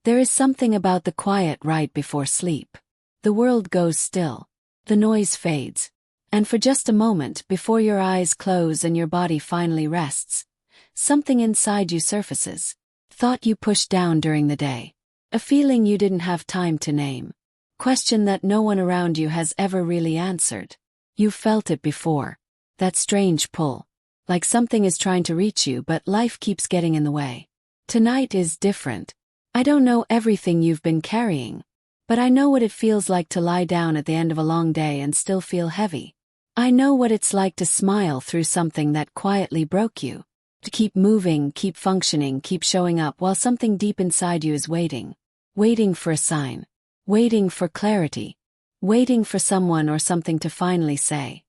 There is something about the quiet right before sleep. The world goes still. The noise fades. And for just a moment before your eyes close and your body finally rests, something inside you surfaces. Thought you pushed down during the day. A feeling you didn't have time to name. Question that no one around you has ever really answered. You've felt it before. That strange pull. Like something is trying to reach you but life keeps getting in the way. Tonight is different. I don't know everything you've been carrying, but I know what it feels like to lie down at the end of a long day and still feel heavy. I know what it's like to smile through something that quietly broke you. To keep moving, keep functioning, keep showing up while something deep inside you is waiting. Waiting for a sign. Waiting for clarity. Waiting for someone or something to finally say,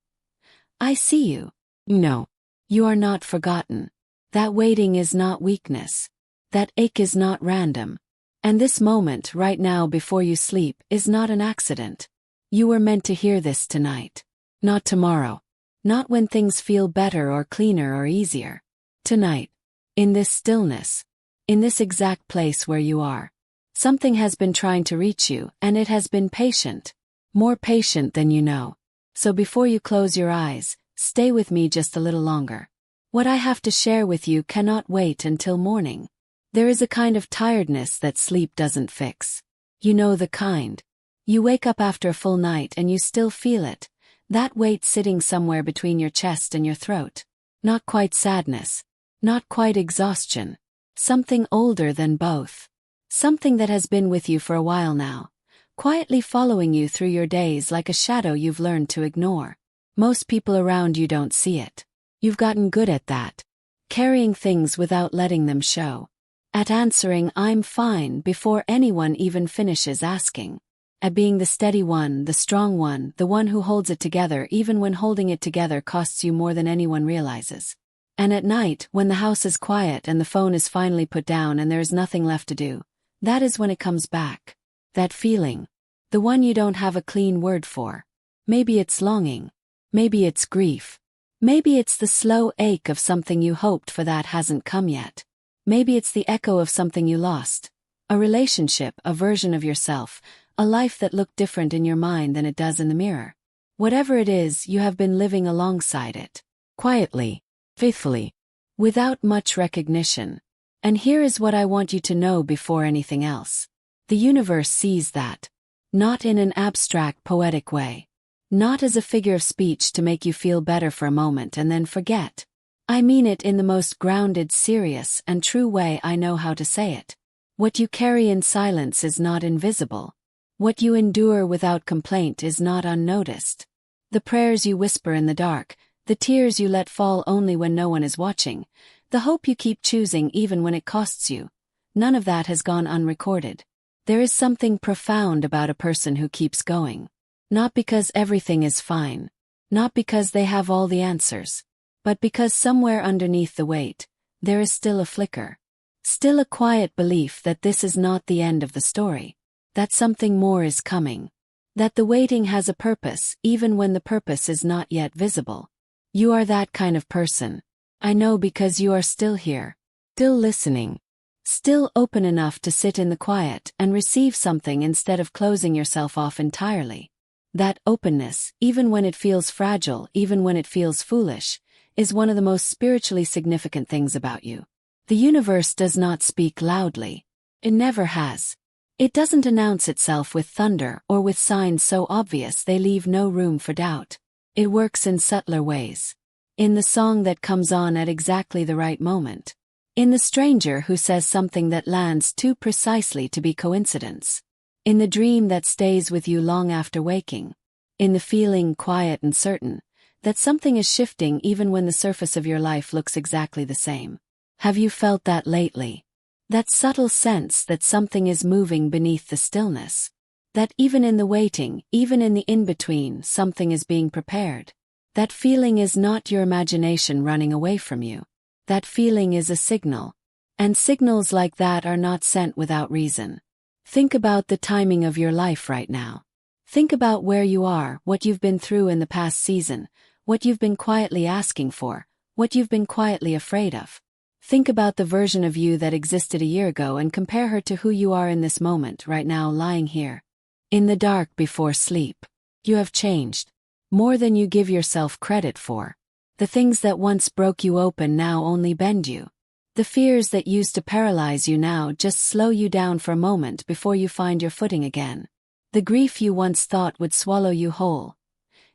I see you. No. You are not forgotten. That waiting is not weakness. That ache is not random. And this moment right now before you sleep is not an accident. You were meant to hear this tonight. Not tomorrow. Not when things feel better or cleaner or easier. Tonight. In this stillness. In this exact place where you are. Something has been trying to reach you and it has been patient. More patient than you know. So before you close your eyes, stay with me just a little longer. What I have to share with you cannot wait until morning. There is a kind of tiredness that sleep doesn't fix. You know the kind. You wake up after a full night and you still feel it. That weight sitting somewhere between your chest and your throat. Not quite sadness. Not quite exhaustion. Something older than both. Something that has been with you for a while now. Quietly following you through your days like a shadow you've learned to ignore. Most people around you don't see it. You've gotten good at that. Carrying things without letting them show. At answering I'm fine before anyone even finishes asking. At being the steady one, the strong one, the one who holds it together even when holding it together costs you more than anyone realizes. And at night, when the house is quiet and the phone is finally put down and there is nothing left to do, that is when it comes back. That feeling. The one you don't have a clean word for. Maybe it's longing. Maybe it's grief. Maybe it's the slow ache of something you hoped for that hasn't come yet. Maybe it's the echo of something you lost. A relationship, a version of yourself, a life that looked different in your mind than it does in the mirror. Whatever it is, you have been living alongside it. Quietly. Faithfully. Without much recognition. And here is what I want you to know before anything else. The universe sees that. Not in an abstract, poetic way. Not as a figure of speech to make you feel better for a moment and then forget. I mean it in the most grounded, serious, and true way I know how to say it. What you carry in silence is not invisible. What you endure without complaint is not unnoticed. The prayers you whisper in the dark, the tears you let fall only when no one is watching, the hope you keep choosing even when it costs you, none of that has gone unrecorded. There is something profound about a person who keeps going. Not because everything is fine. Not because they have all the answers. But because somewhere underneath the weight, there is still a flicker. Still a quiet belief that this is not the end of the story. That something more is coming. That the waiting has a purpose even when the purpose is not yet visible. You are that kind of person. I know because you are still here. Still listening. Still open enough to sit in the quiet and receive something instead of closing yourself off entirely. That openness, even when it feels fragile, even when it feels foolish, is one of the most spiritually significant things about you. The universe does not speak loudly. It never has. It doesn't announce itself with thunder or with signs so obvious they leave no room for doubt. It works in subtler ways. In the song that comes on at exactly the right moment. In the stranger who says something that lands too precisely to be coincidence. In the dream that stays with you long after waking. In the feeling, quiet and certain, that something is shifting even when the surface of your life looks exactly the same. Have you felt that lately? That subtle sense that something is moving beneath the stillness. That even in the waiting, even in the in-between, something is being prepared. That feeling is not your imagination running away from you. That feeling is a signal. And signals like that are not sent without reason. Think about the timing of your life right now. Think about where you are, what you've been through in the past season, what you've been quietly asking for, what you've been quietly afraid of. Think about the version of you that existed a year ago and compare her to who you are in this moment, right now, lying here. In the dark before sleep. You have changed. More than you give yourself credit for. The things that once broke you open now only bend you. The fears that used to paralyze you now just slow you down for a moment before you find your footing again. The grief you once thought would swallow you whole.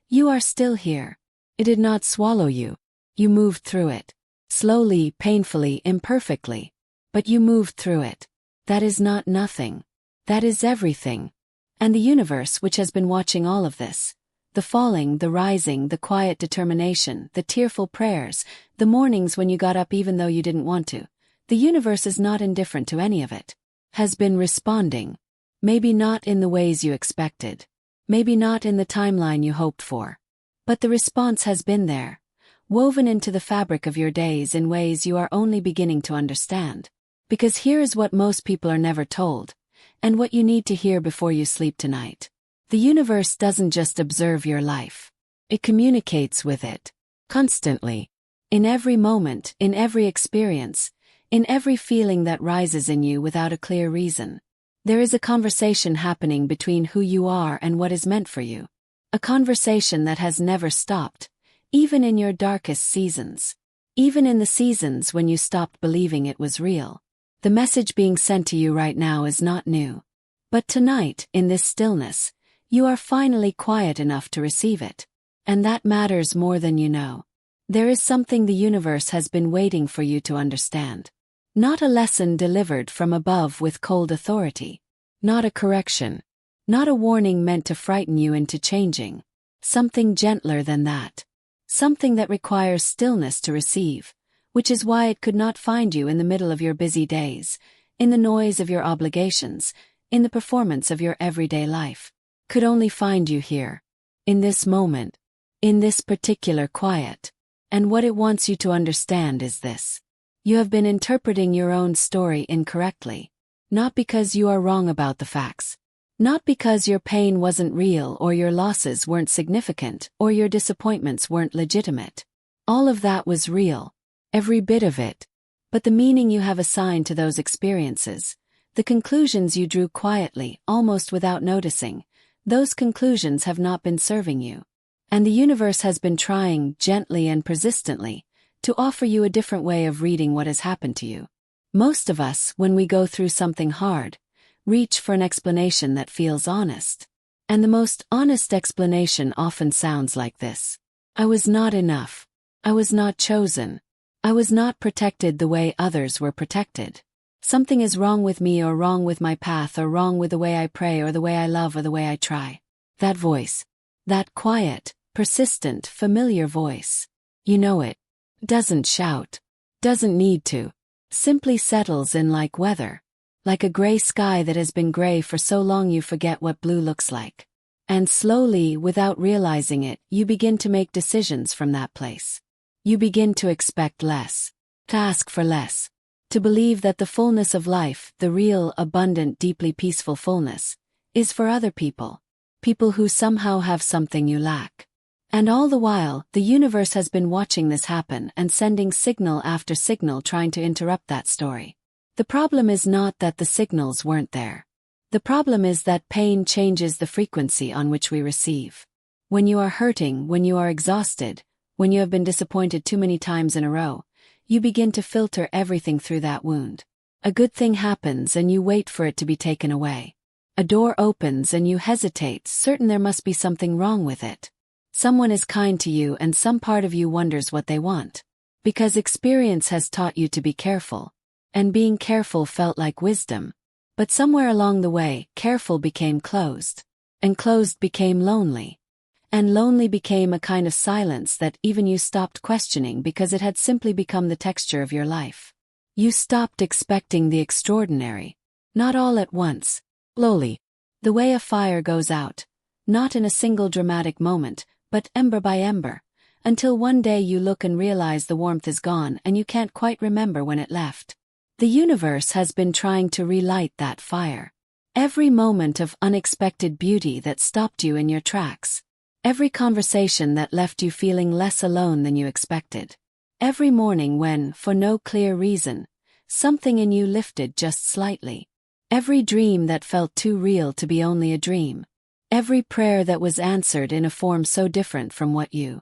You are still here. It did not swallow you. You moved through it. Slowly, painfully, imperfectly. But you moved through it. That is not nothing. That is everything. And the universe, which has been watching all of this, the falling, the rising, the quiet determination, the tearful prayers, the mornings when you got up even though you didn't want to, the universe is not indifferent to any of it. Has been responding. Maybe not in the ways you expected. Maybe not in the timeline you hoped for. But the response has been there, woven into the fabric of your days in ways you are only beginning to understand. Because here is what most people are never told, and what you need to hear before you sleep tonight. The universe doesn't just observe your life. It communicates with it. Constantly. In every moment, in every experience, in every feeling that rises in you without a clear reason. There is a conversation happening between who you are and what is meant for you. A conversation that has never stopped, even in your darkest seasons. Even in the seasons when you stopped believing it was real. The message being sent to you right now is not new. But tonight, in this stillness, you are finally quiet enough to receive it. And that matters more than you know. There is something the universe has been waiting for you to understand. Not a lesson delivered from above with cold authority. Not a correction. Not a warning meant to frighten you into changing. Something gentler than that. Something that requires stillness to receive, which is why it could not find you in the middle of your busy days, in the noise of your obligations, in the performance of your everyday life. Could only find you here. In this moment. In this particular quiet. And what it wants you to understand is this. You have been interpreting your own story incorrectly. Not because you are wrong about the facts. Not because your pain wasn't real or your losses weren't significant or your disappointments weren't legitimate. All of that was real. Every bit of it. But the meaning you have assigned to those experiences, the conclusions you drew quietly, almost without noticing, those conclusions have not been serving you. And the universe has been trying, gently and persistently, to offer you a different way of reading what has happened to you. Most of us, when we go through something hard, reach for an explanation that feels honest. And the most honest explanation often sounds like this. I was not enough. I was not chosen. I was not protected the way others were protected. Something is wrong with me or wrong with my path or wrong with the way I pray or the way I love or the way I try. That voice. That quiet, persistent, familiar voice. You know it. Doesn't shout. Doesn't need to. Simply settles in like weather. Like a gray sky that has been gray for so long you forget what blue looks like. And slowly, without realizing it, you begin to make decisions from that place. You begin to expect less. To ask for less. To believe that the fullness of life, the real, abundant, deeply peaceful fullness, is for other people. People who somehow have something you lack. And all the while, the universe has been watching this happen and sending signal after signal trying to interrupt that story. The problem is not that the signals weren't there. The problem is that pain changes the frequency on which we receive. When you are hurting, when you are exhausted, when you have been disappointed too many times in a row, you begin to filter everything through that wound. A good thing happens and you wait for it to be taken away. A door opens and you hesitate, certain there must be something wrong with it. Someone is kind to you and some part of you wonders what they want. Because experience has taught you to be careful. And being careful felt like wisdom. But somewhere along the way, careful became closed. And closed became lonely. And lonely became a kind of silence that even you stopped questioning because it had simply become the texture of your life. You stopped expecting the extraordinary. Not all at once. Slowly. The way a fire goes out. Not in a single dramatic moment, but ember by ember. Until one day you look and realize the warmth is gone and you can't quite remember when it left. The universe has been trying to relight that fire. Every moment of unexpected beauty that stopped you in your tracks. Every conversation that left you feeling less alone than you expected. Every morning when, for no clear reason, something in you lifted just slightly. Every dream that felt too real to be only a dream. Every prayer that was answered in a form so different from what you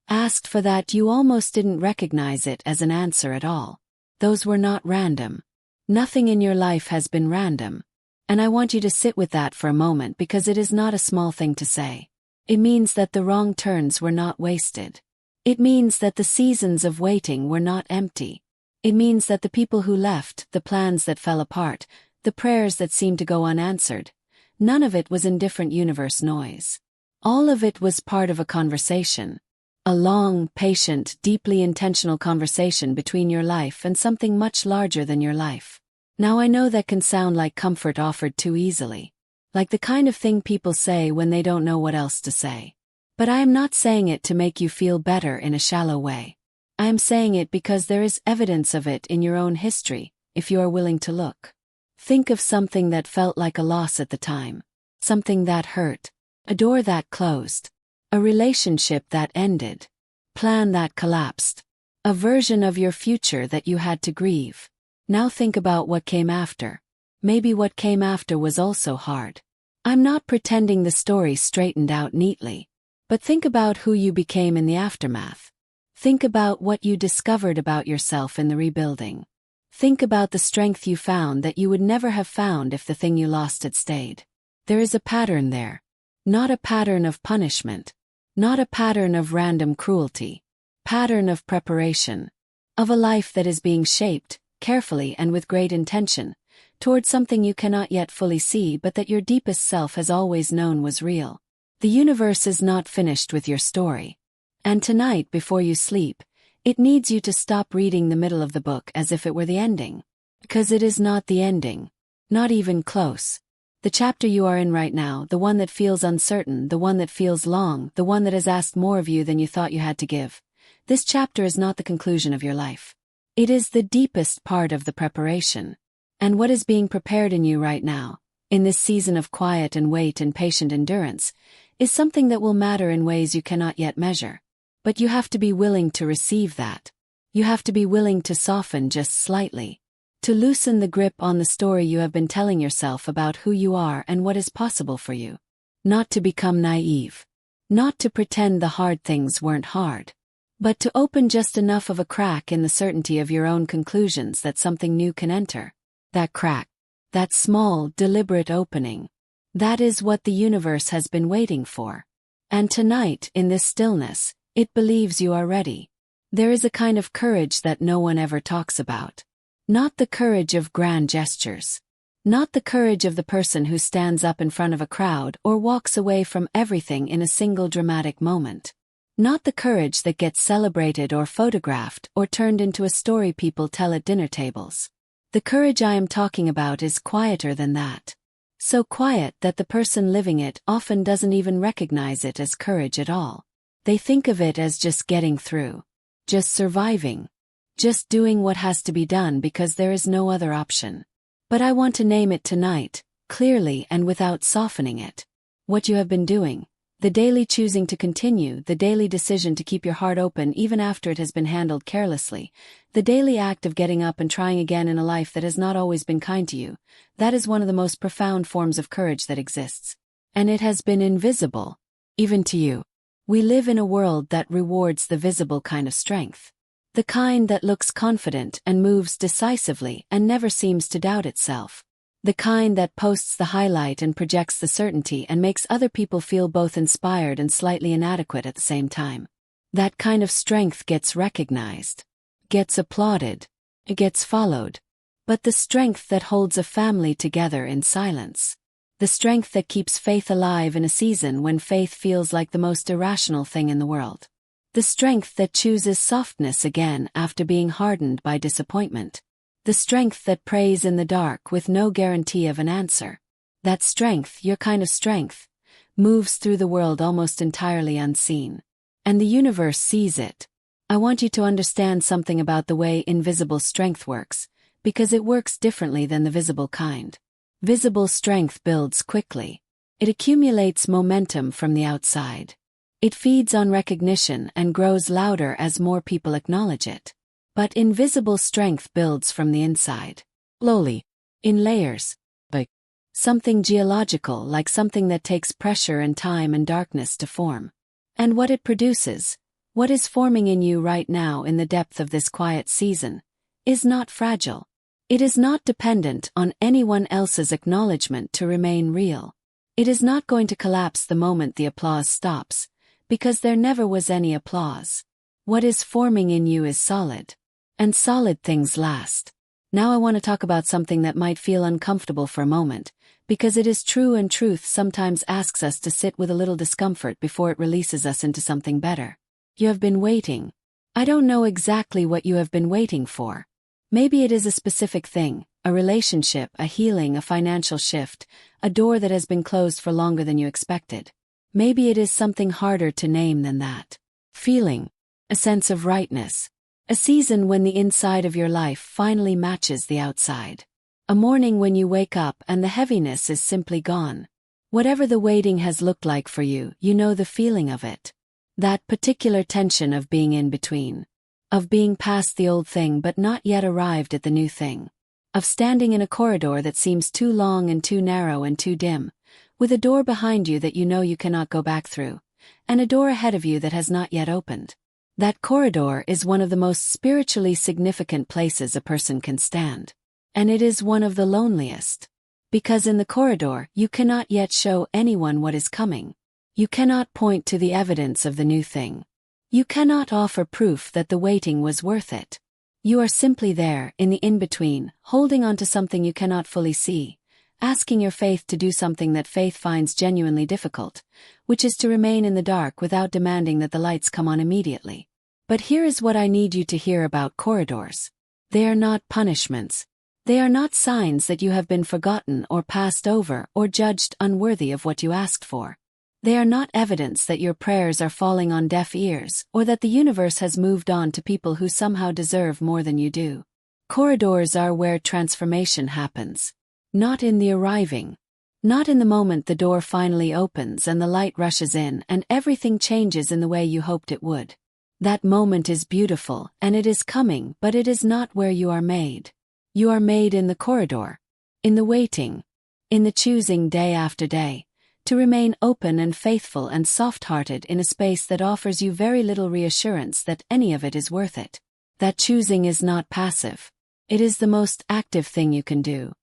asked for that you almost didn't recognize it as an answer at all. Those were not random. Nothing in your life has been random. And I want you to sit with that for a moment because it is not a small thing to say. It means that the wrong turns were not wasted. It means that the seasons of waiting were not empty. It means that the people who left, the plans that fell apart, the prayers that seemed to go unanswered, none of it was indifferent universe noise. All of it was part of a conversation. A long, patient, deeply intentional conversation between your life and something much larger than your life. Now I know that can sound like comfort offered too easily. Like the kind of thing people say when they don't know what else to say. But I am not saying it to make you feel better in a shallow way. I am saying it because there is evidence of it in your own history, if you are willing to look. Think of something that felt like a loss at the time. Something that hurt. A door that closed. A relationship that ended. Plan that collapsed. A version of your future that you had to grieve. Now think about what came after. Maybe what came after was also hard. I'm not pretending the story straightened out neatly. But think about who you became in the aftermath. Think about what you discovered about yourself in the rebuilding. Think about the strength you found that you would never have found if the thing you lost had stayed. There is a pattern there. Not a pattern of punishment. Not a pattern of random cruelty. Pattern of preparation. Of a life that is being shaped, carefully and with great intention, towards something you cannot yet fully see but that your deepest self has always known was real. The universe is not finished with your story. And tonight before you sleep, it needs you to stop reading the middle of the book as if it were the ending. Because it is not the ending. Not even close. The chapter you are in right now, the one that feels uncertain, the one that feels long, the one that has asked more of you than you thought you had to give. This chapter is not the conclusion of your life. It is the deepest part of the preparation. And what is being prepared in you right now, in this season of quiet and wait and patient endurance, is something that will matter in ways you cannot yet measure. But you have to be willing to receive that. You have to be willing to soften just slightly. To loosen the grip on the story you have been telling yourself about who you are and what is possible for you. Not to become naive. Not to pretend the hard things weren't hard. But to open just enough of a crack in the certainty of your own conclusions that something new can enter. That crack. That small, deliberate opening. That is what the universe has been waiting for. And tonight, in this stillness, it believes you are ready. There is a kind of courage that no one ever talks about. Not the courage of grand gestures. Not the courage of the person who stands up in front of a crowd or walks away from everything in a single dramatic moment. Not the courage that gets celebrated or photographed or turned into a story people tell at dinner tables. The courage I am talking about is quieter than that. So quiet that the person living it often doesn't even recognize it as courage at all. They think of it as just getting through. Just surviving. Just doing what has to be done because there is no other option. But I want to name it tonight, clearly and without softening it. What you have been doing. The daily choosing to continue, the daily decision to keep your heart open even after it has been handled carelessly, the daily act of getting up and trying again in a life that has not always been kind to you, that is one of the most profound forms of courage that exists. And it has been invisible, even to you. We live in a world that rewards the visible kind of strength. The kind that looks confident and moves decisively and never seems to doubt itself. The kind that posts the highlight and projects the certainty and makes other people feel both inspired and slightly inadequate at the same time. That kind of strength gets recognized, gets applauded, gets followed. But the strength that holds a family together in silence. The strength that keeps faith alive in a season when faith feels like the most irrational thing in the world. The strength that chooses softness again after being hardened by disappointment. The strength that prays in the dark with no guarantee of an answer. That strength, your kind of strength, moves through the world almost entirely unseen. And the universe sees it. I want you to understand something about the way invisible strength works, because it works differently than the visible kind. Visible strength builds quickly. It accumulates momentum from the outside. It feeds on recognition and grows louder as more people acknowledge it. But invisible strength builds from the inside. Slowly. In layers. Like something geological, like something that takes pressure and time and darkness to form. And what it produces, what is forming in you right now in the depth of this quiet season, is not fragile. It is not dependent on anyone else's acknowledgement to remain real. It is not going to collapse the moment the applause stops, because there never was any applause. What is forming in you is solid. And solid things last. Now I want to talk about something that might feel uncomfortable for a moment, because it is true and truth sometimes asks us to sit with a little discomfort before it releases us into something better. You have been waiting. I don't know exactly what you have been waiting for. Maybe it is a specific thing, a relationship, a healing, a financial shift, a door that has been closed for longer than you expected. Maybe it is something harder to name than that. Feeling. A sense of rightness. A season when the inside of your life finally matches the outside. A morning when you wake up and the heaviness is simply gone. Whatever the waiting has looked like for you, you know the feeling of it. That particular tension of being in between. Of being past the old thing but not yet arrived at the new thing. Of standing in a corridor that seems too long and too narrow and too dim, with a door behind you that you know you cannot go back through, and a door ahead of you that has not yet opened. That corridor is one of the most spiritually significant places a person can stand. And it is one of the loneliest. Because in the corridor, you cannot yet show anyone what is coming. You cannot point to the evidence of the new thing. You cannot offer proof that the waiting was worth it. You are simply there, in the in-between, holding on to something you cannot fully see, asking your faith to do something that faith finds genuinely difficult, which is to remain in the dark without demanding that the lights come on immediately. But here is what I need you to hear about corridors. They are not punishments. They are not signs that you have been forgotten or passed over or judged unworthy of what you asked for. They are not evidence that your prayers are falling on deaf ears or that the universe has moved on to people who somehow deserve more than you do. Corridors are where transformation happens. Not in the arriving. Not in the moment the door finally opens and the light rushes in and everything changes in the way you hoped it would. That moment is beautiful and it is coming, but it is not where you are made. You are made in the corridor. In the waiting. In the choosing day after day. To remain open and faithful and soft-hearted in a space that offers you very little reassurance that any of it is worth it. That choosing is not passive. It is the most active thing you can do.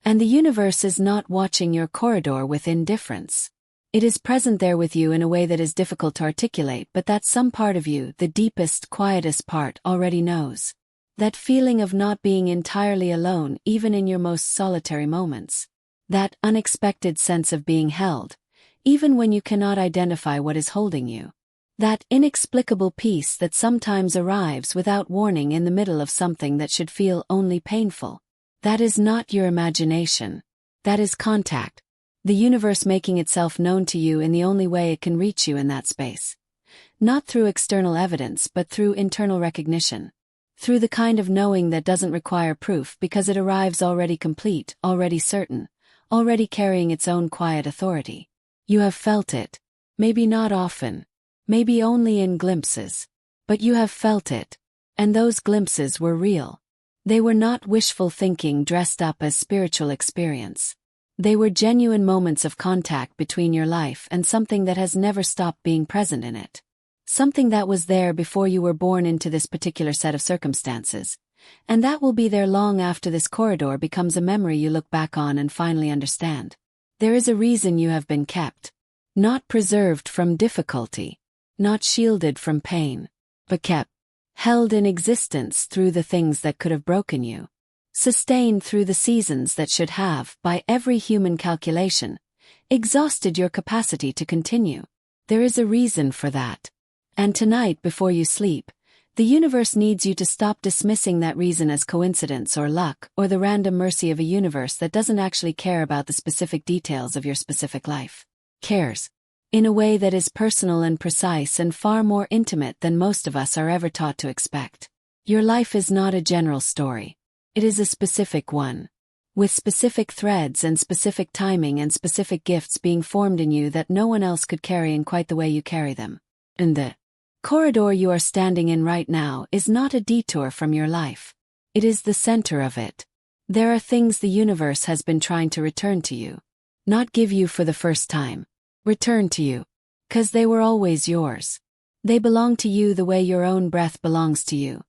And the universe is not watching your corridor with indifference. It is present there with you in a way that is difficult to articulate, but that some part of you, the deepest, quietest part, already knows. That feeling of not being entirely alone even in your most solitary moments. That unexpected sense of being held, even when you cannot identify what is holding you. That inexplicable peace that sometimes arrives without warning in the middle of something that should feel only painful. That is not your imagination. That is contact. The universe making itself known to you in the only way it can reach you in that space. Not through external evidence but through internal recognition. Through the kind of knowing that doesn't require proof because it arrives already complete, already certain, already carrying its own quiet authority. You have felt it. Maybe not often. Maybe only in glimpses. But you have felt it. And those glimpses were real. They were not wishful thinking dressed up as spiritual experience. They were genuine moments of contact between your life and something that has never stopped being present in it. Something that was there before you were born into this particular set of circumstances. And that will be there long after this corridor becomes a memory you look back on and finally understand. There is a reason you have been kept. Not preserved from difficulty. Not shielded from pain. But kept. Held in existence through the things that could have broken you. Sustained through the seasons that should have, by every human calculation, exhausted your capacity to continue. There is a reason for that. And tonight before you sleep, the universe needs you to stop dismissing that reason as coincidence or luck or the random mercy of a universe that doesn't actually care about the specific details of your specific life. Cares. In a way that is personal and precise and far more intimate than most of us are ever taught to expect. Your life is not a general story. It is a specific one. With specific threads and specific timing and specific gifts being formed in you that no one else could carry in quite the way you carry them. And the corridor you are standing in right now is not a detour from your life. It is the center of it. There are things the universe has been trying to return to you. Not give you for the first time. Return to you. 'Cause they were always yours. They belong to you the way your own breath belongs to you.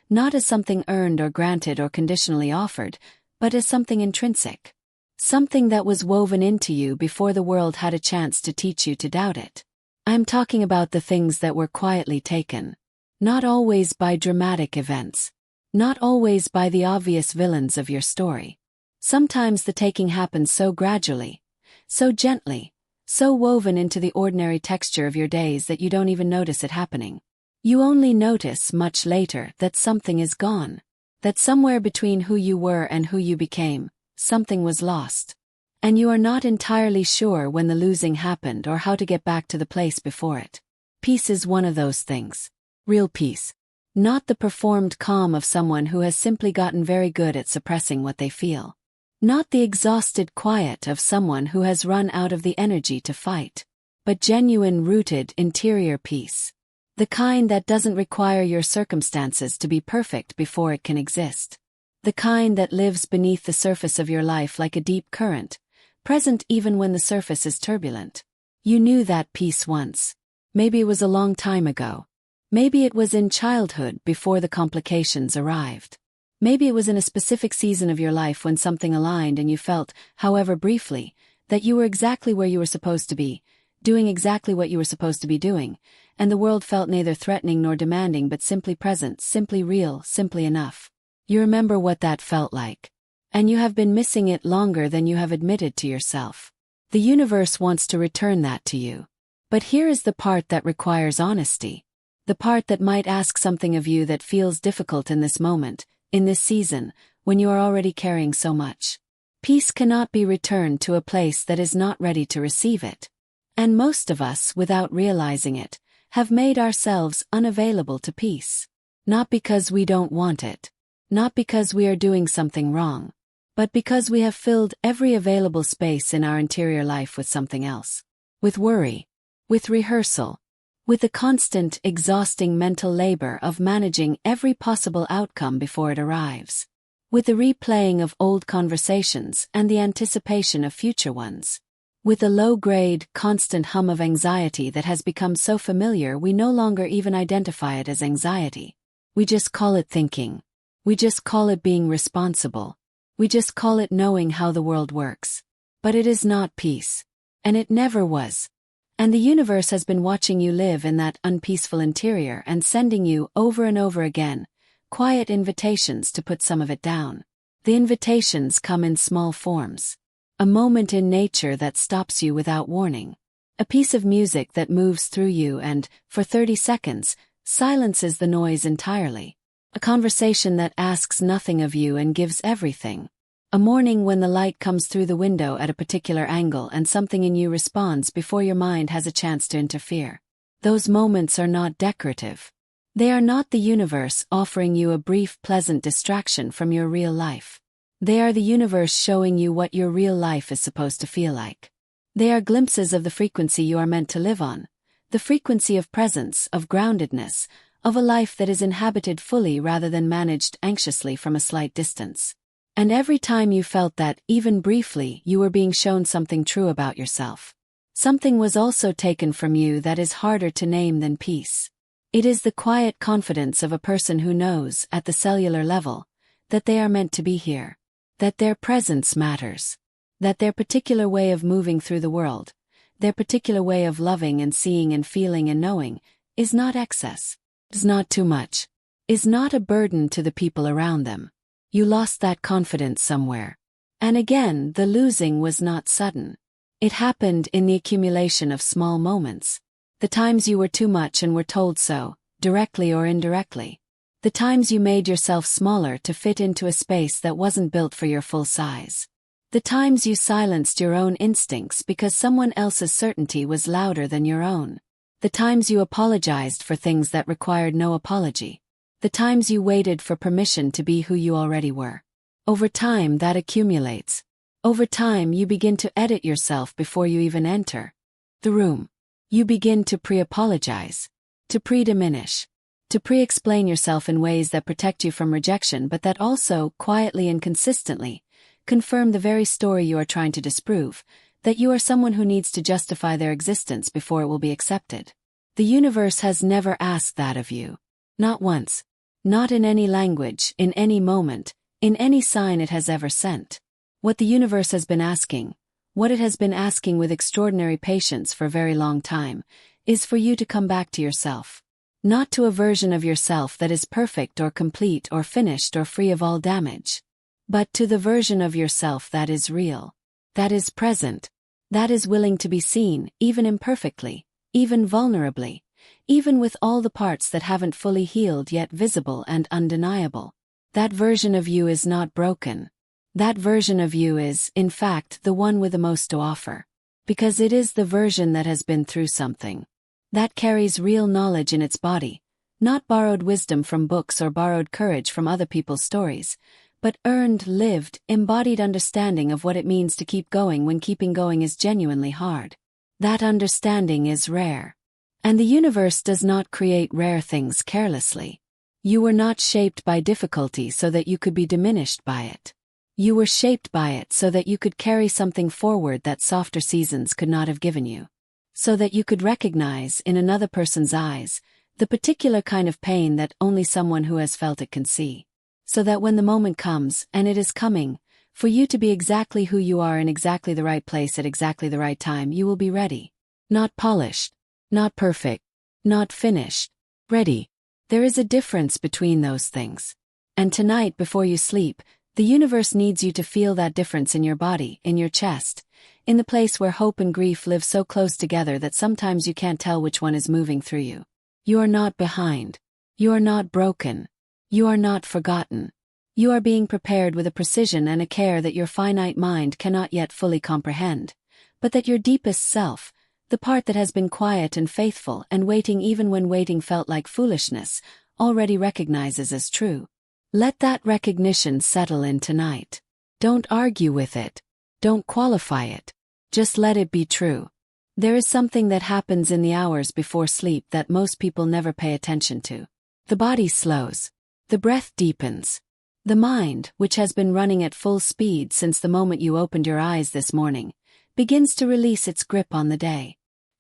Not as something earned or granted or conditionally offered, but as something intrinsic. Something that was woven into you before the world had a chance to teach you to doubt it. I'm talking about the things that were quietly taken. Not always by dramatic events. Not always by the obvious villains of your story. Sometimes the taking happens so gradually, so gently, so woven into the ordinary texture of your days that you don't even notice it happening. You only notice much later that something is gone. That somewhere between who you were and who you became, something was lost. And you are not entirely sure when the losing happened or how to get back to the place before it. Peace is one of those things. Real peace. Not the performed calm of someone who has simply gotten very good at suppressing what they feel. Not the exhausted quiet of someone who has run out of the energy to fight. But genuine rooted interior peace. The kind that doesn't require your circumstances to be perfect before it can exist. The kind that lives beneath the surface of your life like a deep current, present even when the surface is turbulent. You knew that peace once. Maybe it was a long time ago. Maybe it was in childhood before the complications arrived. Maybe it was in a specific season of your life when something aligned and you felt, however briefly, that you were exactly where you were supposed to be, doing exactly what you were supposed to be doing, and the world felt neither threatening nor demanding but simply present, simply real, simply enough. You remember what that felt like. And you have been missing it longer than you have admitted to yourself. The universe wants to return that to you. But here is the part that requires honesty. The part that might ask something of you that feels difficult in this moment, in this season, when you are already carrying so much. Peace cannot be returned to a place that is not ready to receive it. And most of us, without realizing it, have made ourselves unavailable to peace. Not because we don't want it. Not because we are doing something wrong. But because we have filled every available space in our interior life with something else. With worry. With rehearsal. With the constant, exhausting mental labor of managing every possible outcome before it arrives. With the replaying of old conversations and the anticipation of future ones. With the low-grade, constant hum of anxiety that has become so familiar we no longer even identify it as anxiety. We just call it thinking. We just call it being responsible. We just call it knowing how the world works. But it is not peace. And it never was. And the universe has been watching you live in that unpeaceful interior and sending you, over and over again, quiet invitations to put some of it down. The invitations come in small forms. A moment in nature that stops you without warning. A piece of music that moves through you and, for 30 seconds, silences the noise entirely. A conversation that asks nothing of you and gives everything. A morning when the light comes through the window at a particular angle and something in you responds before your mind has a chance to interfere. Those moments are not decorative. They are not the universe offering you a brief, pleasant distraction from your real life. They are the universe showing you what your real life is supposed to feel like. They are glimpses of the frequency you are meant to live on. The frequency of presence, of groundedness, of a life that is inhabited fully rather than managed anxiously from a slight distance. And every time you felt that, even briefly, you were being shown something true about yourself. Something was also taken from you that is harder to name than peace. It is the quiet confidence of a person who knows, at the cellular level, that they are meant to be here. That their presence matters. That their particular way of moving through the world, their particular way of loving and seeing and feeling and knowing, is not excess, is not too much, is not a burden to the people around them. You lost that confidence somewhere. And again, the losing was not sudden. It happened in the accumulation of small moments. The times you were too much and were told so, directly or indirectly. The times you made yourself smaller to fit into a space that wasn't built for your full size. The times you silenced your own instincts because someone else's certainty was louder than your own. The times you apologized for things that required no apology. The times you waited for permission to be who you already were. Over time that accumulates. Over time you begin to edit yourself before you even enter the room. You begin to pre-apologize. to pre-diminish, to pre-explain yourself in ways that protect you from rejection but that also, quietly and consistently, confirm the very story you are trying to disprove, that you are someone who needs to justify their existence before it will be accepted. The universe has never asked that of you. Not once. Not in any language, in any moment, in any sign it has ever sent. What the universe has been asking, what it has been asking with extraordinary patience for a very long time, is for you to come back to yourself. Not to a version of yourself that is perfect or complete or finished or free of all damage. But to the version of yourself that is real, that is present, that is willing to be seen, even imperfectly, even vulnerably, even with all the parts that haven't fully healed yet visible and undeniable. That version of you is not broken. That version of you is, in fact, the one with the most to offer. Because it is the version that has been through something. That carries real knowledge in its body, not borrowed wisdom from books or borrowed courage from other people's stories, but earned, lived, embodied understanding of what it means to keep going when keeping going is genuinely hard. That understanding is rare. And the universe does not create rare things carelessly. You were not shaped by difficulty so that you could be diminished by it. You were shaped by it so that you could carry something forward that softer seasons could not have given you. So that you could recognize, in another person's eyes, the particular kind of pain that only someone who has felt it can see. So that when the moment comes, and it is coming, for you to be exactly who you are in exactly the right place at exactly the right time, you will be ready. Not polished. Not perfect. Not finished. Ready. There is a difference between those things. And tonight, before you sleep, the universe needs you to feel that difference in your body, in your chest, in the place where hope and grief live so close together that sometimes you can't tell which one is moving through you. You are not behind. You are not broken. You are not forgotten. You are being prepared with a precision and a care that your finite mind cannot yet fully comprehend, but that your deepest self, the part that has been quiet and faithful and waiting even when waiting felt like foolishness, already recognizes as true. Let that recognition settle in tonight. Don't argue with it. Don't qualify it. Just let it be true. There is something that happens in the hours before sleep that most people never pay attention to. The body slows. The breath deepens. The mind, which has been running at full speed since the moment you opened your eyes this morning, begins to release its grip on the day.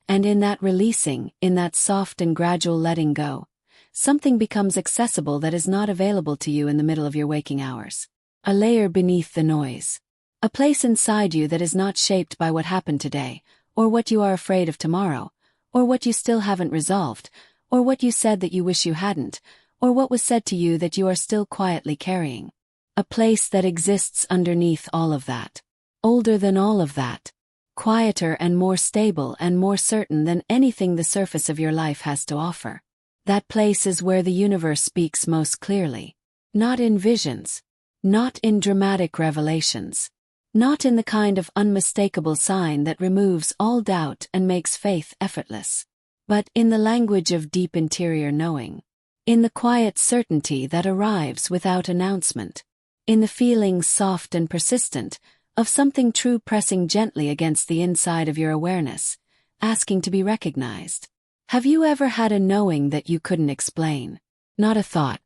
And in that releasing, in that soft and gradual letting go, something becomes accessible that is not available to you in the middle of your waking hours. A layer beneath the noise. A place inside you that is not shaped by what happened today, or what you are afraid of tomorrow, or what you still haven't resolved, or what you said that you wish you hadn't, or what was said to you that you are still quietly carrying. A place that exists underneath all of that. Older than all of that. Quieter and more stable and more certain than anything the surface of your life has to offer. That place is where the universe speaks most clearly. Not in visions. Not in dramatic revelations. Not in the kind of unmistakable sign that removes all doubt and makes faith effortless. But in the language of deep interior knowing. In the quiet certainty that arrives without announcement. In the feeling soft and persistent of something true pressing gently against the inside of your awareness, asking to be recognized. Have you ever had a knowing that you couldn't explain? Not a thought.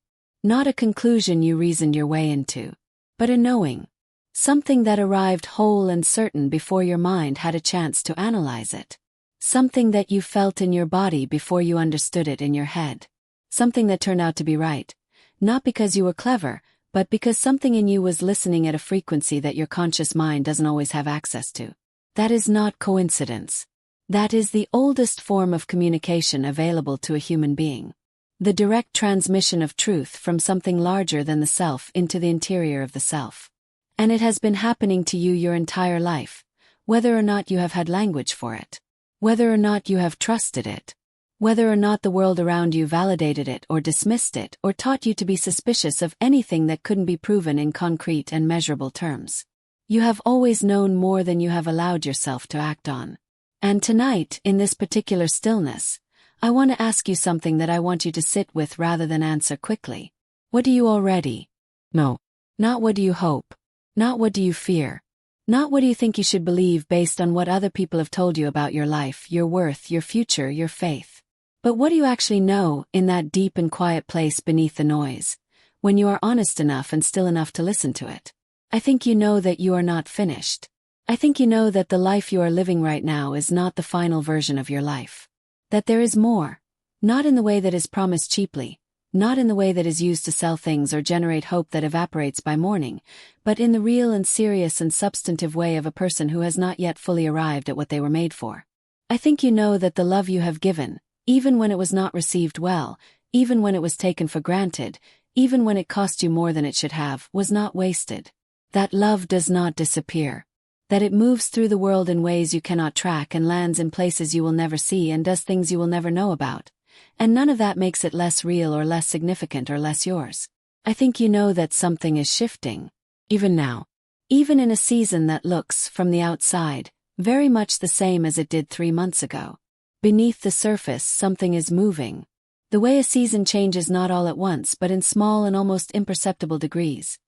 Not a conclusion you reasoned your way into. But a knowing. Something that arrived whole and certain before your mind had a chance to analyze it. Something that you felt in your body before you understood it in your head. Something that turned out to be right. Not because you were clever, but because something in you was listening at a frequency that your conscious mind doesn't always have access to. That is not coincidence. That is the oldest form of communication available to a human being. The direct transmission of truth from something larger than the self into the interior of the self. And it has been happening to you your entire life, whether or not you have had language for it. Whether or not you have trusted it. Whether or not the world around you validated it or dismissed it or taught you to be suspicious of anything that couldn't be proven in concrete and measurable terms. You have always known more than you have allowed yourself to act on. And tonight, in this particular stillness, I want to ask you something that I want you to sit with rather than answer quickly. What do you already know? Not what do you hope? Not what do you fear? Not what do you think you should believe based on what other people have told you about your life, your worth, your future, your faith? But what do you actually know in that deep and quiet place beneath the noise, when you are honest enough and still enough to listen to it? I think you know that you are not finished. I think you know that the life you are living right now is not the final version of your life. That there is more. Not in the way that is promised cheaply, not in the way that is used to sell things or generate hope that evaporates by morning, but in the real and serious and substantive way of a person who has not yet fully arrived at what they were made for. I think you know that the love you have given, even when it was not received well, even when it was taken for granted, even when it cost you more than it should have, was not wasted. That love does not disappear. That it moves through the world in ways you cannot track and lands in places you will never see and does things you will never know about. And none of that makes it less real or less significant or less yours. I think you know that something is shifting. Even now. Even in a season that looks, from the outside, very much the same as it did 3 months ago. Beneath the surface, something is moving. The way a season changes not all at once but in small and almost imperceptible degrees.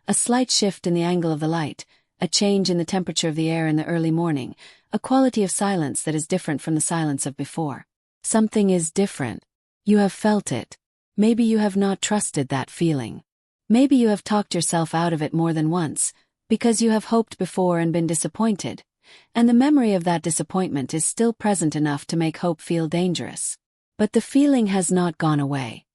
A slight shift in the angle of the light, a change in the temperature of the air in the early morning, a quality of silence that is different from the silence of before. Something is different. You have felt it. Maybe you have not trusted that feeling. Maybe you have talked yourself out of it more than once, because you have hoped before and been disappointed, and the memory of that disappointment is still present enough to make hope feel dangerous. But the feeling has not gone away.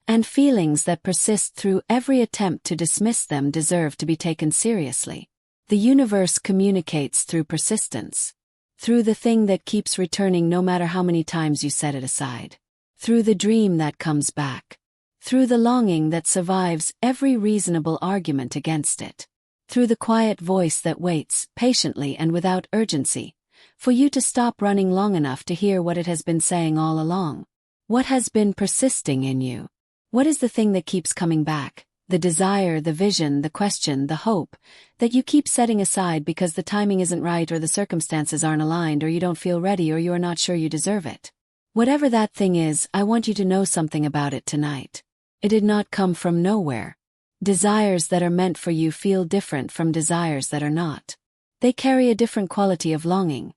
And feelings that persist through every attempt to dismiss them deserve to be taken seriously. The universe communicates through persistence. Through the thing that keeps returning no matter how many times you set it aside. Through the dream that comes back. Through the longing that survives every reasonable argument against it. Through the quiet voice that waits, patiently and without urgency, for you to stop running long enough to hear what it has been saying all along. What has been persisting in you? What is the thing that keeps coming back? The desire, the vision, the question, the hope, that you keep setting aside because the timing isn't right or the circumstances aren't aligned or you don't feel ready or you are not sure you deserve it. Whatever that thing is, I want you to know something about it tonight. It did not come from nowhere. Desires that are meant for you feel different from desires that are not. They carry a different quality of longing.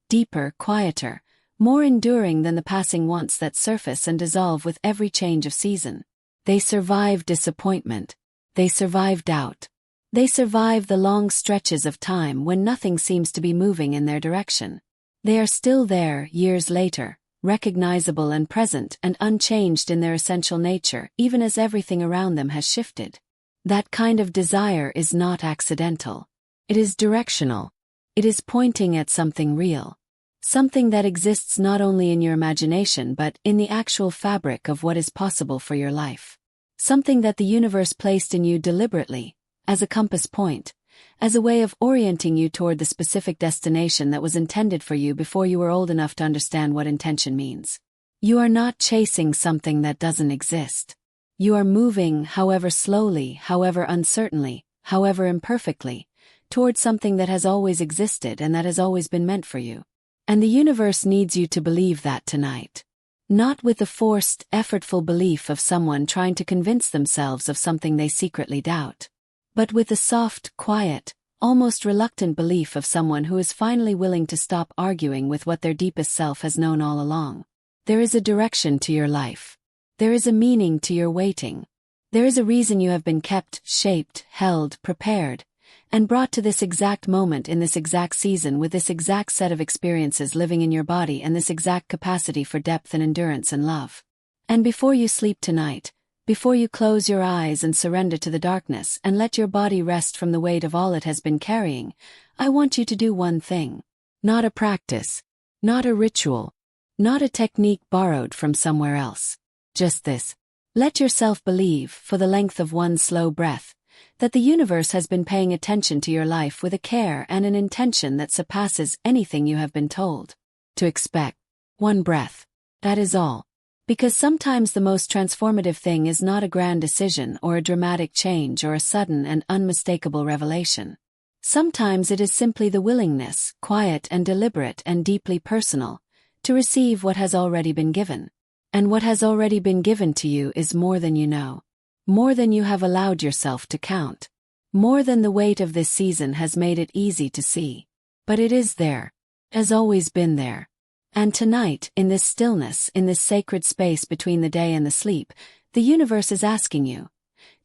Deeper, quieter, more enduring than the passing wants that surface and dissolve with every change of season. They survive disappointment. They survive doubt. They survive the long stretches of time when nothing seems to be moving in their direction. They are still there, years later, recognizable and present and unchanged in their essential nature, even as everything around them has shifted. That kind of desire is not accidental. It is directional. It is pointing at something real. Something that exists not only in your imagination but in the actual fabric of what is possible for your life. Something that the universe placed in you deliberately, as a compass point, as a way of orienting you toward the specific destination that was intended for you before you were old enough to understand what intention means. You are not chasing something that doesn't exist. You are moving, however slowly, however uncertainly, however imperfectly, toward something that has always existed and that has always been meant for you. And the universe needs you to believe that tonight. Not with the forced, effortful belief of someone trying to convince themselves of something they secretly doubt. But with the soft, quiet, almost reluctant belief of someone who is finally willing to stop arguing with what their deepest self has known all along. There is a direction to your life. There is a meaning to your waiting. There is a reason you have been kept, shaped, held, prepared, and brought to this exact moment in this exact season with this exact set of experiences living in your body and this exact capacity for depth and endurance and love. And before you sleep tonight, before you close your eyes and surrender to the darkness and let your body rest from the weight of all it has been carrying, I want you to do one thing. Not a practice. Not a ritual. Not a technique borrowed from somewhere else. Just this. Let yourself believe, for the length of one slow breath, that the universe has been paying attention to your life with a care and an intention that surpasses anything you have been told to expect. One breath. That is all. Because sometimes the most transformative thing is not a grand decision or a dramatic change or a sudden and unmistakable revelation. Sometimes it is simply the willingness, quiet and deliberate and deeply personal, to receive what has already been given. And what has already been given to you is more than you know. More than you have allowed yourself to count. More than the weight of this season has made it easy to see. But it is there. Has always been there. And tonight, in this stillness, in this sacred space between the day and the sleep, the universe is asking you,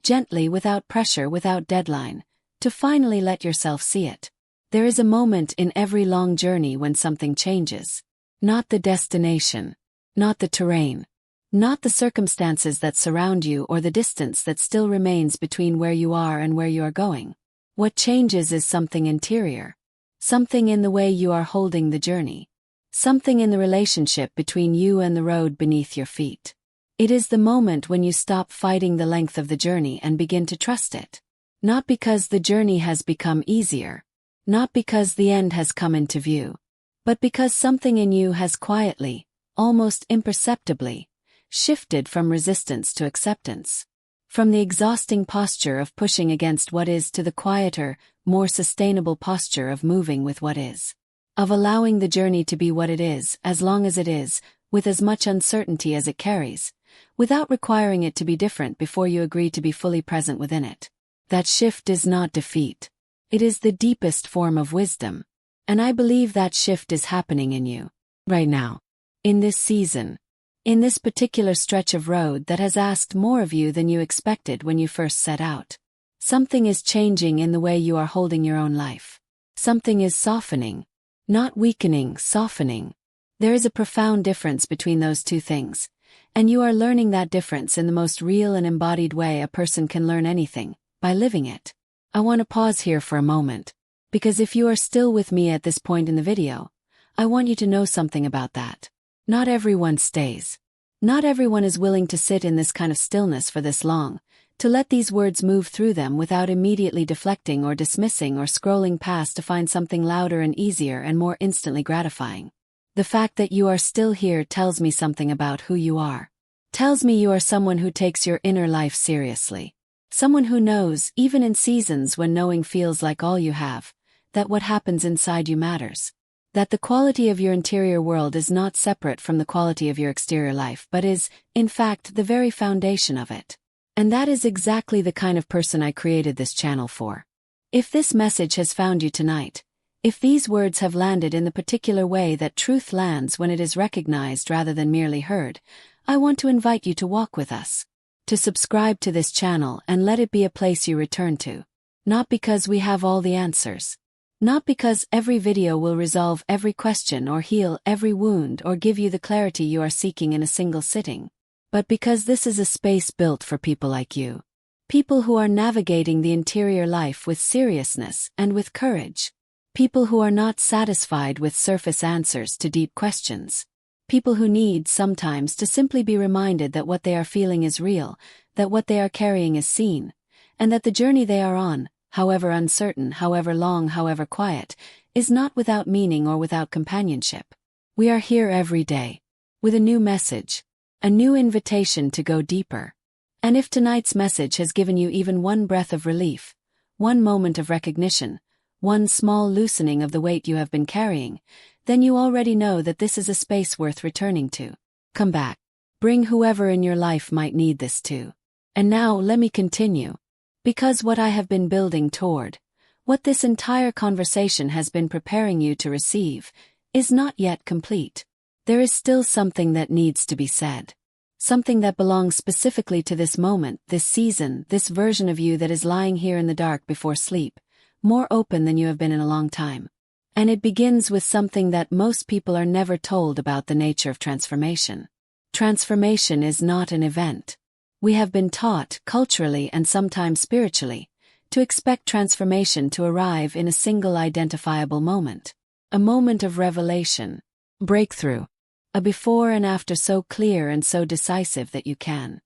gently, without pressure, without deadline, to finally let yourself see it. There is a moment in every long journey when something changes. Not the destination, not the terrain, not the circumstances that surround you or the distance that still remains between where you are and where you are going. What changes is something interior. Something in the way you are holding the journey. Something in the relationship between you and the road beneath your feet. It is the moment when you stop fighting the length of the journey and begin to trust it. Not because the journey has become easier. Not because the end has come into view. But because something in you has quietly, almost imperceptibly, shifted from resistance to acceptance. From the exhausting posture of pushing against what is to the quieter, more sustainable posture of moving with what is. Of allowing the journey to be what it is, as long as it is, with as much uncertainty as it carries, without requiring it to be different before you agree to be fully present within it. That shift is not defeat. It is the deepest form of wisdom. And I believe that shift is happening in you. Right now. In this season. In this particular stretch of road that has asked more of you than you expected when you first set out. Something is changing in the way you are holding your own life. Something is softening. Not weakening, softening. There is a profound difference between those two things. And you are learning that difference in the most real and embodied way a person can learn anything, by living it. I want to pause here for a moment. Because if you are still with me at this point in the video, I want you to know something about that. Not everyone stays. Not everyone is willing to sit in this kind of stillness for this long, to let these words move through them without immediately deflecting or dismissing or scrolling past to find something louder and easier and more instantly gratifying. The fact that you are still here tells me something about who you are. Tells me you are someone who takes your inner life seriously. Someone who knows, even in seasons when knowing feels like all you have, that what happens inside you matters. That the quality of your interior world is not separate from the quality of your exterior life but is, in fact, the very foundation of it. And that is exactly the kind of person I created this channel for. If this message has found you tonight, if these words have landed in the particular way that truth lands when it is recognized rather than merely heard, I want to invite you to walk with us. To subscribe to this channel and let it be a place you return to. Not because we have all the answers. Not because every video will resolve every question or heal every wound or give you the clarity you are seeking in a single sitting, but because this is a space built for people like you. People who are navigating the interior life with seriousness and with courage. People who are not satisfied with surface answers to deep questions. People who need sometimes to simply be reminded that what they are feeling is real, that what they are carrying is seen, and that the journey they are on, however uncertain, however long, however quiet, is not without meaning or without companionship. We are here every day, with a new message, a new invitation to go deeper. And if tonight's message has given you even one breath of relief, one moment of recognition, one small loosening of the weight you have been carrying, then you already know that this is a space worth returning to. Come back. Bring whoever in your life might need this too. And now let me continue. Because what I have been building toward, what this entire conversation has been preparing you to receive, is not yet complete. There is still something that needs to be said. Something that belongs specifically to this moment, this season, this version of you that is lying here in the dark before sleep, more open than you have been in a long time. And it begins with something that most people are never told about the nature of transformation. Transformation is not an event. We have been taught, culturally and sometimes spiritually, to expect transformation to arrive in a single identifiable moment. A moment of revelation, breakthrough. A before and after so clear and so decisive that you can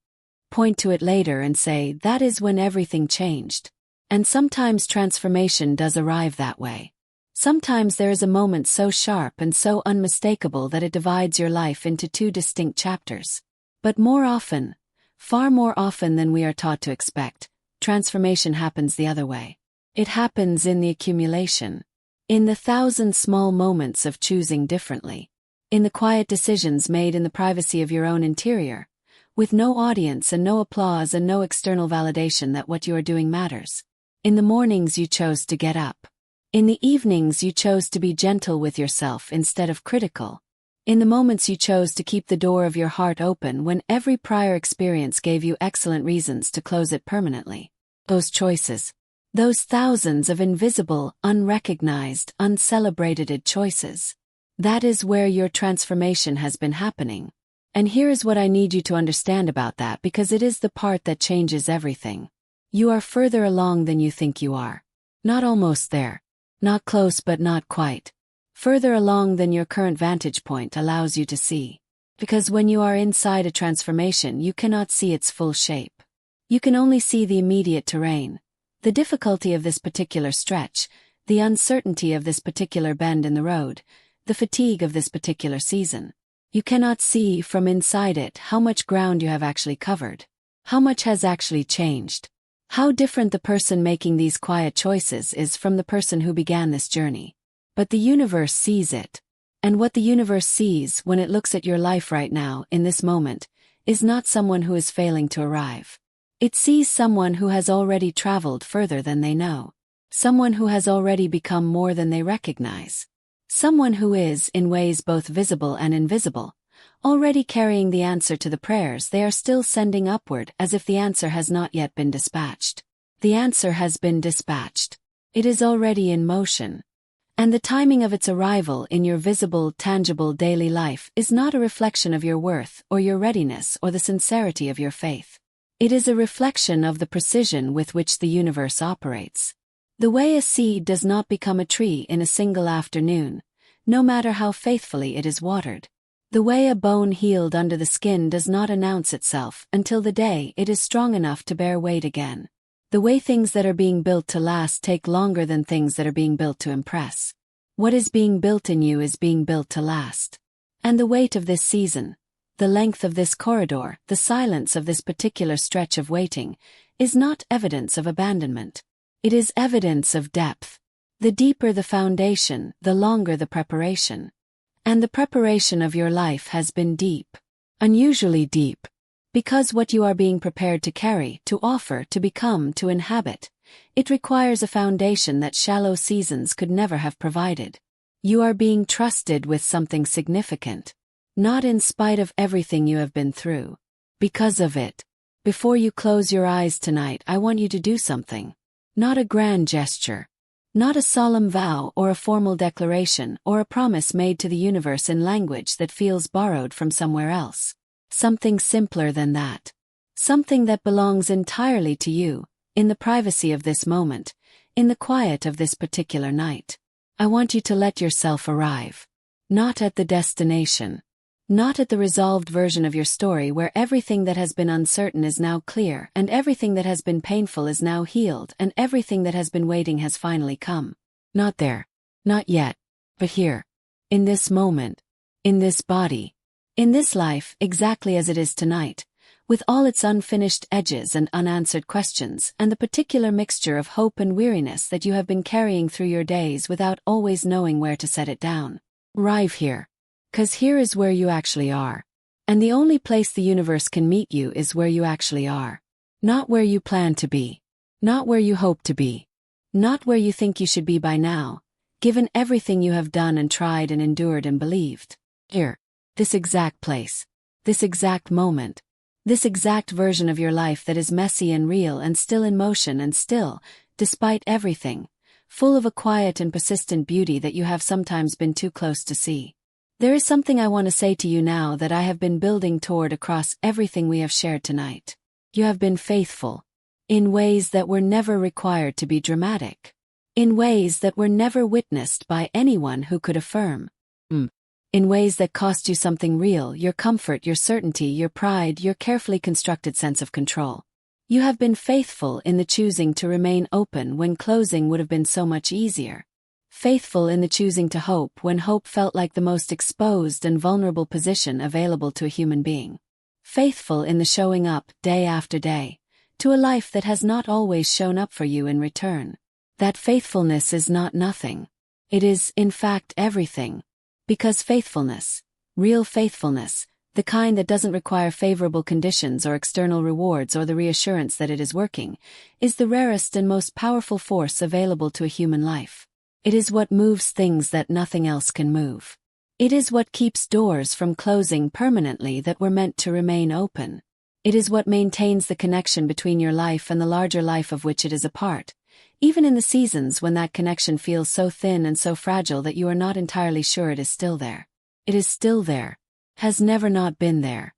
point to it later and say, that is when everything changed. And sometimes transformation does arrive that way. Sometimes there is a moment so sharp and so unmistakable that it divides your life into two distinct chapters. But more often, far more often than we are taught to expect, transformation happens the other way. It happens in the accumulation. In the thousand small moments of choosing differently. In the quiet decisions made in the privacy of your own interior, with no audience and no applause and no external validation that what you are doing matters. In the mornings you chose to get up. In the evenings you chose to be gentle with yourself instead of critical. In the moments you chose to keep the door of your heart open when every prior experience gave you excellent reasons to close it permanently. Those choices. Those thousands of invisible, unrecognized, uncelebrated choices. That is where your transformation has been happening. And here is what I need you to understand about that, because it is the part that changes everything. You are further along than you think you are. Not almost there. Not close but not quite. Further along than your current vantage point allows you to see. Because when you are inside a transformation, you cannot see its full shape. You can only see the immediate terrain, the difficulty of this particular stretch, the uncertainty of this particular bend in the road, the fatigue of this particular season. You cannot see from inside it how much ground you have actually covered, how much has actually changed, how different the person making these quiet choices is from the person who began this journey. But the universe sees it. And what the universe sees when it looks at your life right now, in this moment, is not someone who is failing to arrive. It sees someone who has already traveled further than they know. Someone who has already become more than they recognize. Someone who is, in ways both visible and invisible, already carrying the answer to the prayers they are still sending upward, as if the answer has not yet been dispatched. The answer has been dispatched. It is already in motion. And the timing of its arrival in your visible, tangible daily life is not a reflection of your worth or your readiness or the sincerity of your faith. It is a reflection of the precision with which the universe operates. The way a seed does not become a tree in a single afternoon, no matter how faithfully it is watered. The way a bone healed under the skin does not announce itself until the day it is strong enough to bear weight again. The way things that are being built to last take longer than things that are being built to impress. What is being built in you is being built to last. And the weight of this season, the length of this corridor, the silence of this particular stretch of waiting, is not evidence of abandonment. It is evidence of depth. The deeper the foundation, the longer the preparation. And the preparation of your life has been deep. Unusually deep. Because what you are being prepared to carry, to offer, to become, to inhabit, it requires a foundation that shallow seasons could never have provided. You are being trusted with something significant. Not in spite of everything you have been through. Because of it. Before you close your eyes tonight, I want you to do something. Not a grand gesture. Not a solemn vow or a formal declaration or a promise made to the universe in language that feels borrowed from somewhere else. Something simpler than that. Something that belongs entirely to you, in the privacy of this moment, in the quiet of this particular night. I want you to let yourself arrive. Not at the destination. Not at the resolved version of your story where everything that has been uncertain is now clear and everything that has been painful is now healed and everything that has been waiting has finally come. Not there. Not yet. But here. In this moment. In this body. In this life, exactly as it is tonight, with all its unfinished edges and unanswered questions and the particular mixture of hope and weariness that you have been carrying through your days without always knowing where to set it down. Arrive here. 'Cause here is where you actually are. And the only place the universe can meet you is where you actually are. Not where you plan to be. Not where you hope to be. Not where you think you should be by now, given everything you have done and tried and endured and believed. Here. This exact place. This exact moment. This exact version of your life that is messy and real and still in motion and still, despite everything, full of a quiet and persistent beauty that you have sometimes been too close to see. There is something I want to say to you now that I have been building toward across everything we have shared tonight. You have been faithful. In ways that were never required to be dramatic. In ways that were never witnessed by anyone who could affirm. In ways that cost you something real, your comfort, your certainty, your pride, your carefully constructed sense of control. You have been faithful in the choosing to remain open when closing would have been so much easier. Faithful in the choosing to hope when hope felt like the most exposed and vulnerable position available to a human being. Faithful in the showing up, day after day, to a life that has not always shown up for you in return. That faithfulness is not nothing. It is, in fact, everything. Because faithfulness, real faithfulness, the kind that doesn't require favorable conditions or external rewards or the reassurance that it is working, is the rarest and most powerful force available to a human life. It is what moves things that nothing else can move. It is what keeps doors from closing permanently that were meant to remain open. It is what maintains the connection between your life and the larger life of which it is a part, even in the seasons when that connection feels so thin and so fragile that you are not entirely sure it is still there. It is still there, has never not been there.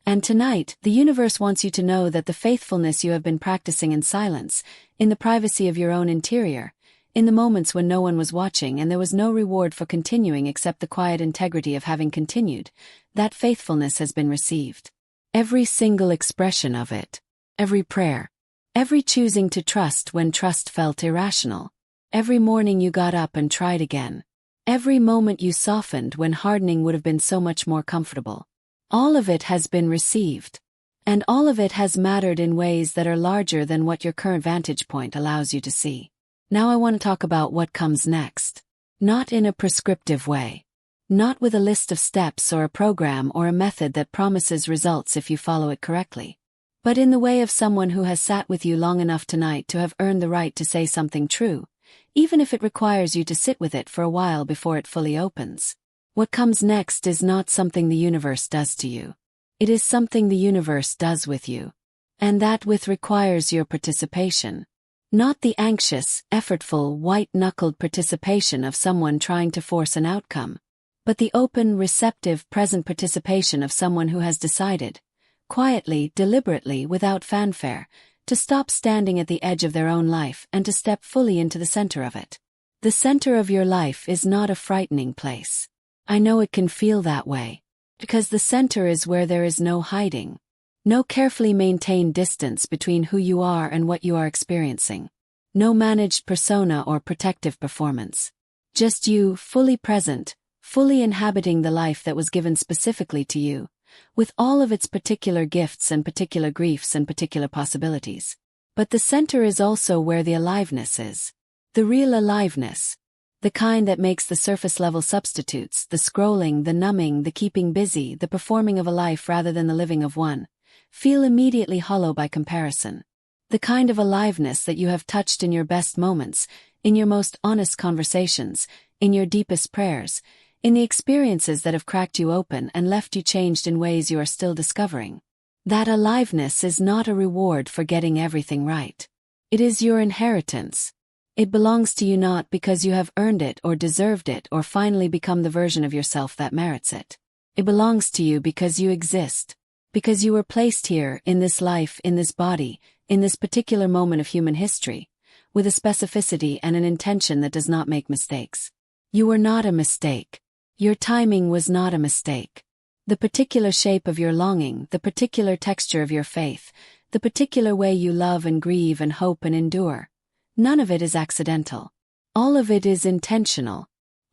And tonight, the universe wants you to know that the faithfulness you have been practicing in silence, in the privacy of your own interior, in the moments when no one was watching and there was no reward for continuing except the quiet integrity of having continued, that faithfulness has been received. Every single expression of it. Every prayer. Every choosing to trust when trust felt irrational. Every morning you got up and tried again. Every moment you softened when hardening would have been so much more comfortable. All of it has been received. And all of it has mattered in ways that are larger than what your current vantage point allows you to see. Now I want to talk about what comes next. Not in a prescriptive way. Not with a list of steps or a program or a method that promises results if you follow it correctly. But in the way of someone who has sat with you long enough tonight to have earned the right to say something true, even if it requires you to sit with it for a while before it fully opens. What comes next is not something the universe does to you. It is something the universe does with you. And that with requires your participation. Not the anxious, effortful, white-knuckled participation of someone trying to force an outcome, but the open, receptive, present participation of someone who has decided, quietly, deliberately, without fanfare, to stop standing at the edge of their own life and to step fully into the center of it. The center of your life is not a frightening place. I know it can feel that way, because the center is where there is no hiding, no carefully maintained distance between who you are and what you are experiencing, no managed persona or protective performance. Just you, fully present, fully inhabiting the life that was given specifically to you, with all of its particular gifts and particular griefs and particular possibilities. But the center is also where the aliveness is. The real aliveness. The kind that makes the surface-level substitutes, the scrolling, the numbing, the keeping busy, the performing of a life rather than the living of one, feel immediately hollow by comparison. The kind of aliveness that you have touched in your best moments, in your most honest conversations, in your deepest prayers, in the experiences that have cracked you open and left you changed in ways you are still discovering. That aliveness is not a reward for getting everything right. It is your inheritance. It belongs to you not because you have earned it or deserved it or finally become the version of yourself that merits it. It belongs to you because you exist. Because you were placed here, in this life, in this body, in this particular moment of human history, with a specificity and an intention that does not make mistakes. You were not a mistake. Your timing was not a mistake. The particular shape of your longing, the particular texture of your faith, the particular way you love and grieve and hope and endure, none of it is accidental. All of it is intentional.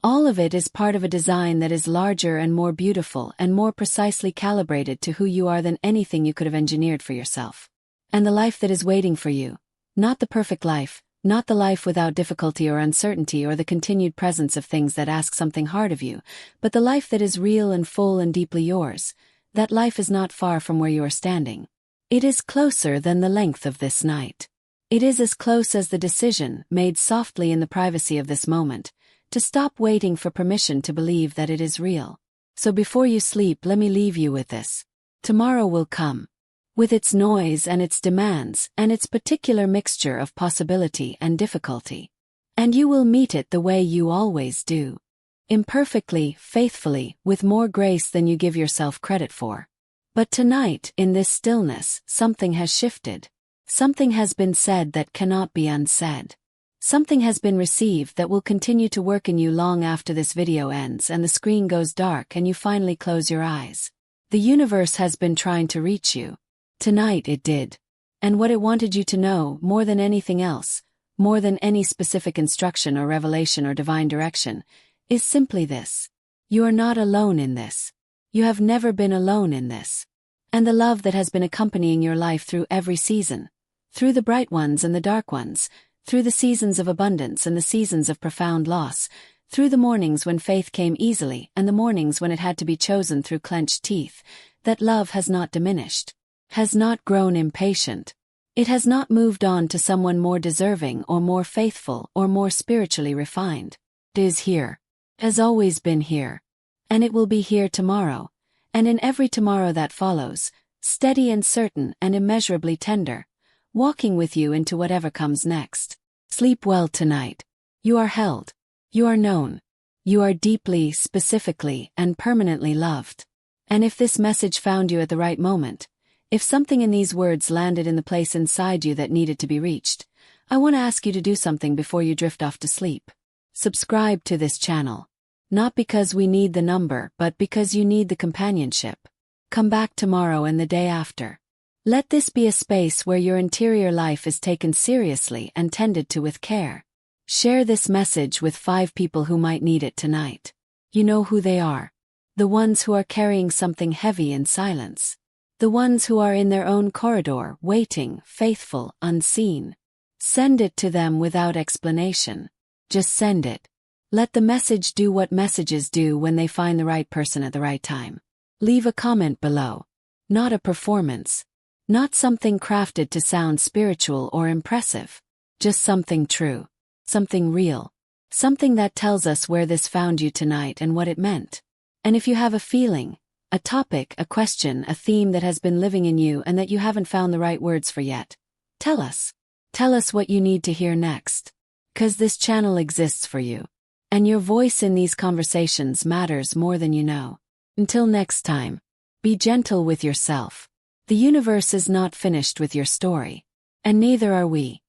All of it is part of a design that is larger and more beautiful and more precisely calibrated to who you are than anything you could have engineered for yourself. And the life that is waiting for you, not the perfect life, not the life without difficulty or uncertainty or the continued presence of things that ask something hard of you, but the life that is real and full and deeply yours. That life is not far from where you are standing. It is closer than the length of this night. It is as close as the decision, made softly in the privacy of this moment, to stop waiting for permission to believe that it is real. So before you sleep, let me leave you with this. Tomorrow will come. With its noise and its demands and its particular mixture of possibility and difficulty. And you will meet it the way you always do. Imperfectly, faithfully, with more grace than you give yourself credit for. But tonight, in this stillness, something has shifted. Something has been said that cannot be unsaid. Something has been received that will continue to work in you long after this video ends and the screen goes dark and you finally close your eyes. The universe has been trying to reach you. Tonight it did. And what it wanted you to know, more than anything else, more than any specific instruction or revelation or divine direction, is simply this. You are not alone in this. You have never been alone in this. And the love that has been accompanying your life through every season, through the bright ones and the dark ones, through the seasons of abundance and the seasons of profound loss, through the mornings when faith came easily and the mornings when it had to be chosen through clenched teeth, that love has not diminished. Has not grown impatient. It has not moved on to someone more deserving or more faithful or more spiritually refined. It is here. Has always been here. And it will be here tomorrow, and in every tomorrow that follows, steady and certain and immeasurably tender, walking with you into whatever comes next. Sleep well tonight. You are held. You are known. You are deeply, specifically, and permanently loved. And if this message found you at the right moment, if something in these words landed in the place inside you that needed to be reached, I want to ask you to do something before you drift off to sleep. Subscribe to this channel. Not because we need the number, but because you need the companionship. Come back tomorrow and the day after. Let this be a space where your interior life is taken seriously and tended to with care. Share this message with 5 people who might need it tonight. You know who they are. The ones who are carrying something heavy in silence. The ones who are in their own corridor, waiting, faithful, unseen. Send it to them without explanation. Just send it. Let the message do what messages do when they find the right person at the right time. Leave a comment below. Not a performance. Not something crafted to sound spiritual or impressive. Just something true. Something real. Something that tells us where this found you tonight and what it meant. And if you have a feeling, a topic, a question, a theme that has been living in you and that you haven't found the right words for yet, tell us. Tell us what you need to hear next. 'Cause this channel exists for you. And your voice in these conversations matters more than you know. Until next time, be gentle with yourself. The universe is not finished with your story. And neither are we.